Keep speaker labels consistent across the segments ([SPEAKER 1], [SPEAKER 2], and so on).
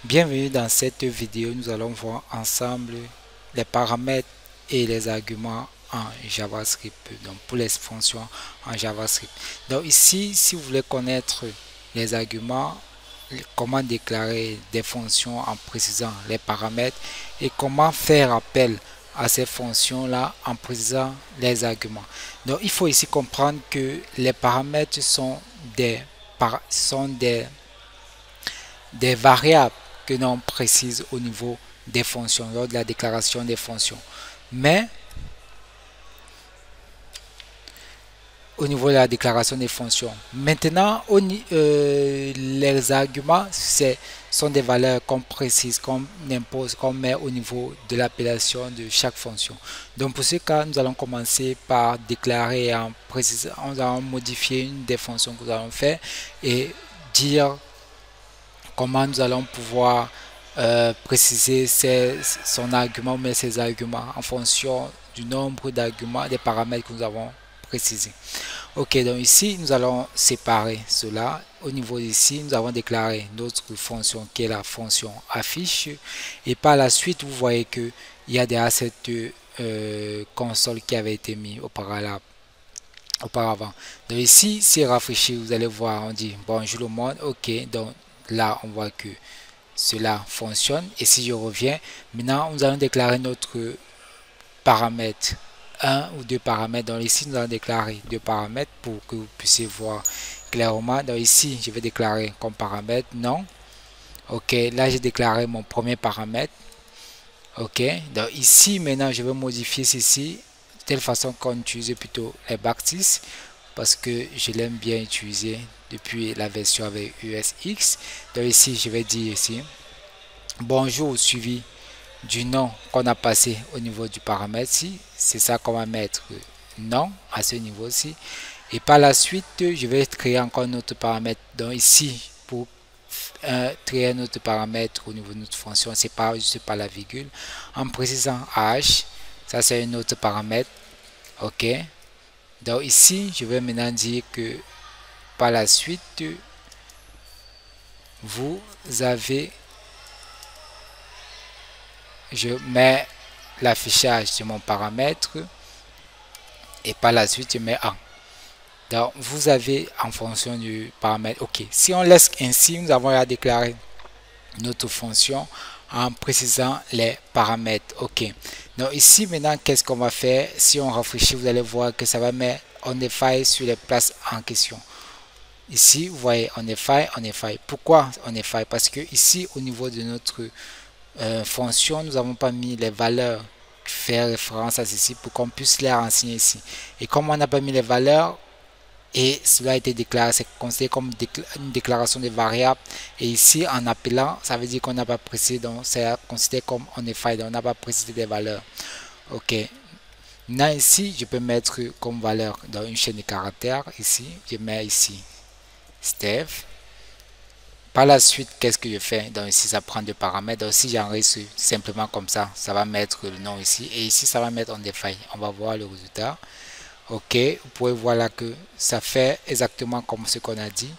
[SPEAKER 1] Bienvenue dans cette vidéo, nous allons voir ensemble les paramètres et les arguments en JavaScript, donc pour les fonctions en JavaScript. Donc ici, si vous voulez connaître les arguments, comment déclarer des fonctions en précisant les paramètres et comment faire appel à ces fonctions-là en précisant les arguments. Donc il faut ici comprendre que les paramètres sont des variables que l'on précise au niveau des fonctions, lors de la déclaration des fonctions. Mais au niveau de la déclaration des fonctions. Maintenant, les arguments sont des valeurs qu'on précise, qu'on impose, qu'on met au niveau de l'appellation de chaque fonction. Donc pour ce cas, nous allons commencer par déclarer en précisant, nous allons modifier une des fonctions que nous allons faire et dire comment nous allons pouvoir préciser son argument, mais ses arguments en fonction du nombre d'arguments, des paramètres que nous avons précisés. Ok, donc ici, nous allons séparer cela. Au niveau d'ici, nous avons déclaré notre fonction qui est la fonction affiche. Et par la suite, vous voyez qu'il y a déjà cette console qui avait été mise auparavant. Donc ici, si rafraîchir, vous allez voir, on dit bonjour le monde. Ok, donc là, on voit que cela fonctionne. Et si je reviens, maintenant, nous allons déclarer notre paramètre. Un ou deux paramètres. Donc ici, nous allons déclarer deux paramètres pour que vous puissiez voir clairement. Donc ici, je vais déclarer comme paramètre non. Ok, là, j'ai déclaré mon premier paramètre. Ok, donc ici, maintenant, je vais modifier ceci de telle façon qu'on utilise plutôt les backticks parce que je l'aime bien utiliser depuis la version avec USX. Donc ici, je vais dire ici bonjour suivi du nom qu'on a passé au niveau du paramètre ci. C'est ça qu'on va mettre non à ce niveau-ci. Et par la suite, je vais créer encore un autre paramètre. Donc ici, pour créer un autre paramètre au niveau de notre fonction, c'est pas juste par la virgule. En précisant h, ça c'est un autre paramètre. Ok. Donc ici, je vais maintenant dire que par la suite, vous avez, je mets l'affichage sur mon paramètre et par la suite je mets 1. Donc vous avez en fonction du paramètre. Ok, si on laisse ainsi, nous avons à déclarer notre fonction en précisant les paramètres. Ok, donc ici maintenant qu'est-ce qu'on va faire? Si on rafraîchit, vous allez voir que ça va mettre on effet sur les places en question. Ici vous voyez on effet. Pourquoi on effet? Parce que ici au niveau de notre fonction, nous n'avons pas mis les valeurs qui font référence à ceci pour qu'on puisse les renseigner ici. Et comme on n'a pas mis les valeurs et cela a été déclaré, c'est considéré comme une déclaration de variable. Et ici, en appelant, ça veut dire qu'on n'a pas précisé, donc c'est considéré comme en effet, donc on n'a pas précisé des valeurs. Ok. Maintenant ici, je peux mettre comme valeur dans une chaîne de caractères. Ici, je mets ici Steve. Par la suite, qu'est-ce que je fais? Donc ici, ça prend deux paramètres. Donc si j'enregistre simplement comme ça va mettre le nom ici. Et ici, ça va mettre on effet. On va voir le résultat. Ok, vous pouvez voir là que ça fait exactement comme ce qu'on a dit.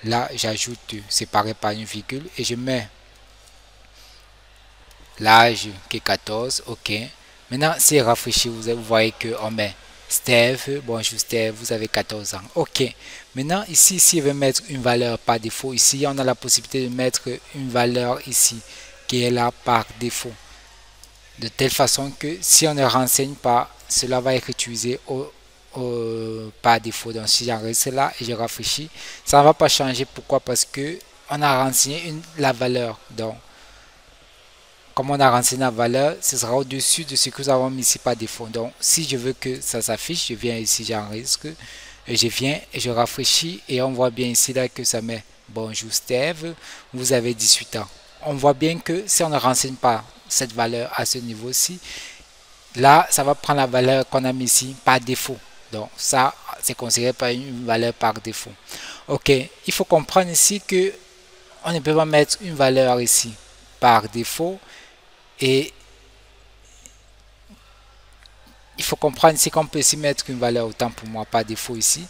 [SPEAKER 1] Là, j'ajoute séparé par une virgule et je mets l'âge qui est 14. Ok, maintenant, si rafraîchi, vous voyez qu'on met Steve, bonjour Steve, vous avez 14 ans. Ok, maintenant ici, si je veux mettre une valeur par défaut, ici, on a la possibilité de mettre une valeur ici qui est là par défaut. De telle façon que si on ne renseigne pas, cela va être utilisé par défaut. Donc si j'enregistre cela et je rafraîchis, ça ne va pas changer. Pourquoi? Parce que on a renseigné la valeur. Donc comme on a renseigné la valeur, ce sera au-dessus de ce que nous avons mis ici par défaut. Donc si je veux que ça s'affiche, je viens ici, j'enregistre et je viens et je rafraîchis et on voit bien ici là que ça met bonjour Steve, vous avez 18 ans. On voit bien que si on ne renseigne pas cette valeur à ce niveau-ci, là, ça va prendre la valeur qu'on a mis ici par défaut. Donc, ça, c'est considéré par une valeur par défaut. Ok, il faut comprendre ici que on ne peut pas mettre une valeur ici par défaut. Et il faut comprendre ici qu'on peut aussi mettre une valeur, autant pour moi, par défaut ici.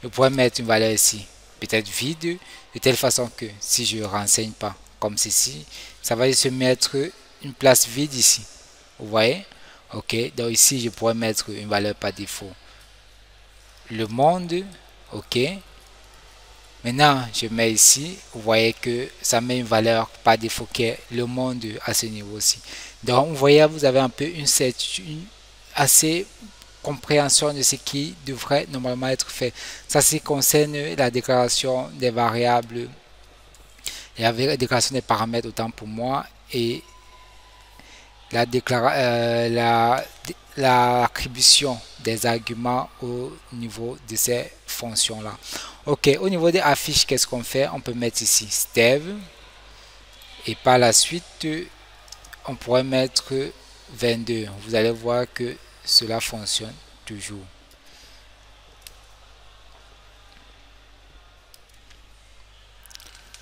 [SPEAKER 1] Je pourrais mettre une valeur ici, peut-être vide, de telle façon que si je ne renseigne pas, comme ceci, ça va se mettre une place vide ici. Vous voyez? Ok, donc ici, je pourrais mettre une valeur par défaut. Le monde, ok. Maintenant, je mets ici, vous voyez que ça met une valeur par défaut qui est le monde à ce niveau-ci. Donc, vous voyez, vous avez un peu une assez compréhension de ce qui devrait normalement être fait. Ça, c'est concerne la déclaration des variables et la déclaration des paramètres autant pour moi et l'attribution des arguments au niveau de ces fonctions-là. Ok, au niveau des affiches, qu'est-ce qu'on fait? On peut mettre ici Steve et par la suite, on pourrait mettre 22. Vous allez voir que cela fonctionne toujours.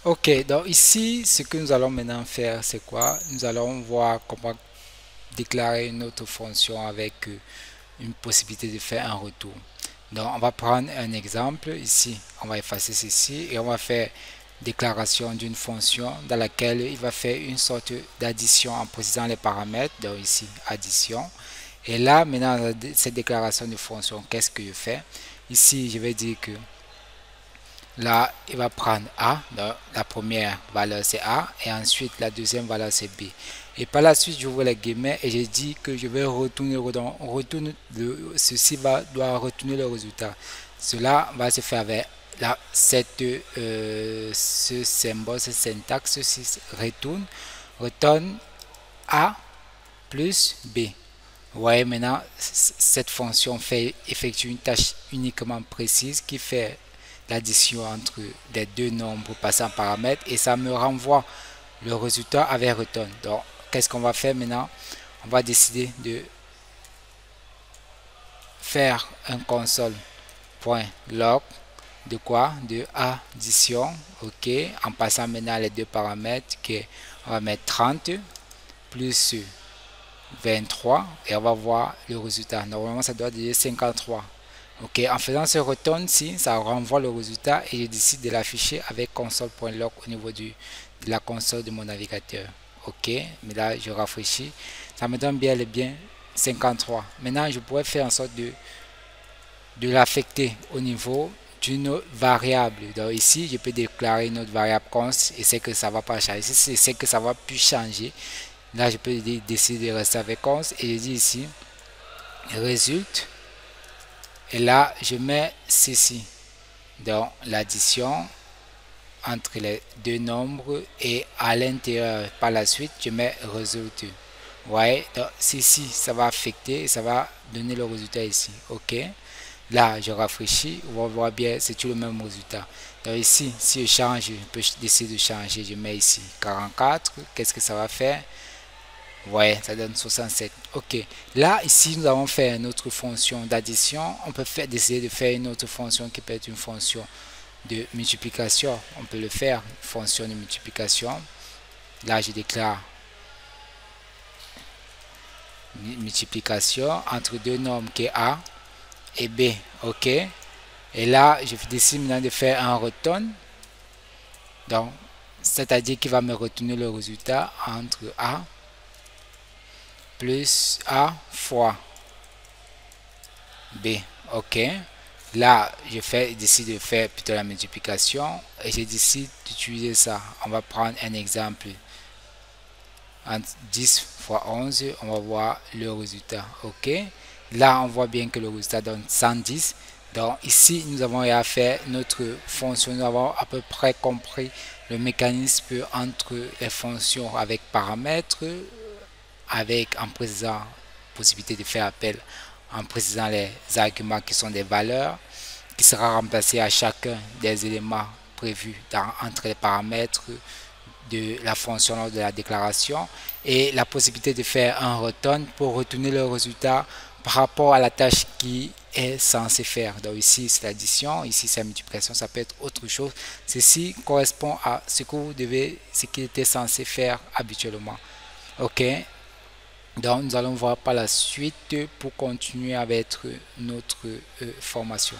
[SPEAKER 1] Ok, donc ici, ce que nous allons maintenant faire, c'est quoi? Nous allons voir comment déclarer une autre fonction avec une possibilité de faire un retour. Donc, on va prendre un exemple ici. On va effacer ceci et on va faire déclaration d'une fonction dans laquelle il va faire une sorte d'addition en précisant les paramètres. Donc ici, addition. Et là, maintenant, cette déclaration de fonction, qu'est-ce que je fais? Ici, je vais dire que là, il va prendre A. Donc, la première valeur, c'est A. Et ensuite, la deuxième valeur, c'est B. Et par la suite, j'ouvre les guillemets et je dis que je vais retourner. Ceci doit retourner le résultat. Cela va se faire avec ce symbole, ce syntaxe, ceci retourne A plus B. Vous voyez maintenant, cette fonction effectue une tâche uniquement précise qui fait l'addition entre les deux nombres passant en paramètres et ça me renvoie le résultat avec return. Donc, qu'est-ce qu'on va faire maintenant? On va décider de faire un console.log de quoi? De addition. Ok, en passant maintenant les deux paramètres on va mettre 30 plus 23 et on va voir le résultat. Normalement, ça doit dire 53. Ok, en faisant ce return-ci, ça renvoie le résultat et je décide de l'afficher avec console.log au niveau de la console de mon navigateur. Ok, mais là, je rafraîchis. Ça me donne bien 53. Maintenant, je pourrais faire en sorte de l'affecter au niveau d'une variable. Donc ici, je peux déclarer une autre variable const et c'est que ça va pas changer. Si c'est que ça va plus changer, là, je peux décider de rester avec const et je dis ici, résulte. Et là, je mets ceci. Donc, l'addition entre les deux nombres et à l'intérieur, par la suite, je mets résultat. Vous voyez, donc ceci, ça va affecter et ça va donner le résultat ici. Ok. Là, je rafraîchis, on va voir bien, c'est tout le même résultat. Donc ici, si je change, je peux décider de changer. Je mets ici 44. Qu'est-ce que ça va faire? Ouais, ça donne 67. Ok. Là, ici, nous avons fait une autre fonction d'addition. On peut décider de faire une autre fonction qui peut être une fonction de multiplication. On peut le faire, fonction de multiplication. Là, je déclare multiplication entre deux nombres qui est A et B. Ok. Et là, je décide maintenant de faire un return. Donc, c'est-à-dire qu'il va me retourner le résultat entre A plus A fois B. Ok. Là, décide de faire plutôt la multiplication et je décide d'utiliser ça. On va prendre un exemple. Entre 10 fois 11, on va voir le résultat. Ok. Là, on voit bien que le résultat donne 110. Donc ici, nous avons à faire notre fonction. Nous avons à peu près compris le mécanisme entre les fonctions avec paramètres, avec en précisant possibilité de faire appel en précisant les arguments qui sont des valeurs qui sera remplacé à chacun des éléments prévus entre les paramètres de la fonction lors de la déclaration et la possibilité de faire un return pour retourner le résultat par rapport à la tâche qui est censée faire. Donc ici c'est l'addition, ici c'est la multiplication, ça peut être autre chose. Ceci correspond à ce qu'il était censé faire habituellement. Ok. Donc, nous allons voir par la suite pour continuer avec notre formation.